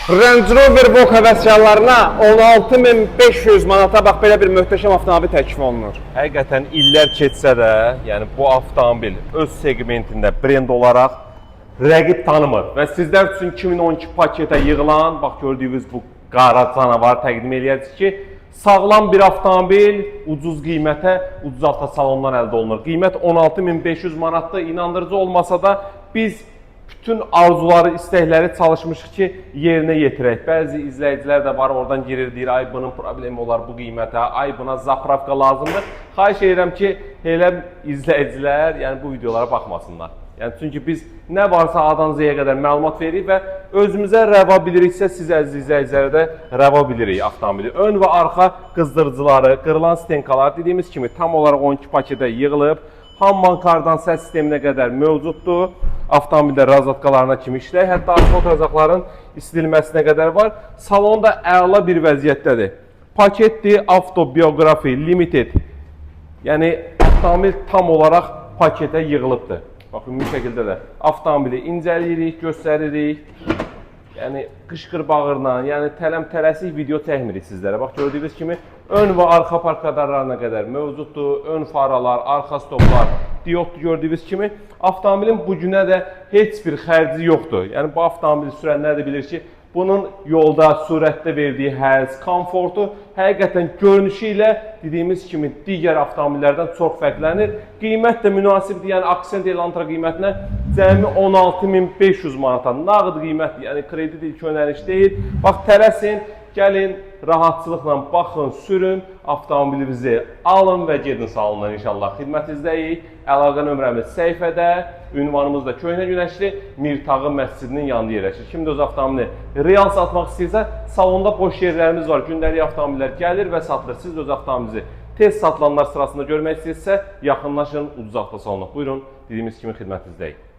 Range Rover Vogue həvəskarlarına 16.500 manata bax belə bir möhtəşəm avtomobil təklif olunur. Həqiqətən illər keçsə də, yəni bu avtomobil öz segmentində brend olaraq rəqib tanımır və sizlər üçün 2012 paketə yığılan, bax gördüyünüz bu qara canavar təqdim edəcəyik ki, sağlam bir avtomobil ucuz qiymətə, ucuz avtosalondan əldə olunur. Qiymət 16.500 manatdır. İnandırıcı olmasa da biz bütün arzuları, istəkləri çalışmışıq ki, yerinə yetirək. Bəzi izləyicilər də var, oradan girir, deyir, ay bunun problemi olar bu qiymətə, ay buna zapravka lazımdır. Xahiş edirəm ki, elə izləyicilər yəni bu videolara baxmasınlar. Yəni çünki biz nə varsa A-dan Z-yə qədər məlumat veririk və özümüzə rəva biliriksə, siz əziz izləyicilərə də rəva bilirik avtomobili. Ön və arxa qızdırıcıları, qırılan stenkalar dediyimiz kimi tam olaraq 12 paketə yığılıb. Hamman kardan səs sisteminə qədər mövcuddur. Avtomobildə razatkalarına kimi işləyir. Hətta arxa oturacaqların istilməsinə qədər var. Salon da əla bir vəziyyətdədir. Paketdir, Autobiografi Limited. Yəni avtomobil tam olaraq paketə yığılıbdır. Baxın, bu şəkildə də avtomobili incəliyirik, göstəririk. Yəni qışqır bağırla, yəni tələm-tələsik video çəkmirik sizlərə. Bax, gördüyünüz kimi ön və arxa park radarlarına qədər mövcuddur. Ön faralar, arxa stoplar, diodlu gördüyünüz kimi. Avtomobilin bu günə də heç bir xərci yoxdur. Yəni bu avtomobili sürənlər də bilir ki, bunun yolda, sürətdə verdiyi həzz, komfortu həqiqətən görünüşü ilə dediyimiz kimi digər avtomobillərdən çox fərqlənir. Qiymət də münasibdir, yəni Accent Elantra qiymətinə cəmi 16.500 manata. Nağd qiymətdir, yəni kredit ilk önəliş deyil. Bax, tələsin, gəlin, rahatçılıqla baxın, sürün, avtomobilimizi alın və gedin salondan inşallah. Xidmətinizdəyik, əlaqə nömrəmiz səhifədə, ünvanımız da Köhnə Günəşli Mirtağı məscidinin yanında yerləşir. Kim də öz avtomobili real satmaq istəyirsə, salonda boş yerlərimiz var. Gündəlik avtomobiller gəlir və satılır. Siz də öz avtomobilinizi tez satılanlar sırasında görmək istəyirsə, yaxınlaşın ucuz avtosalona. Buyurun, dediyimiz kimi xidmətinizdəyik.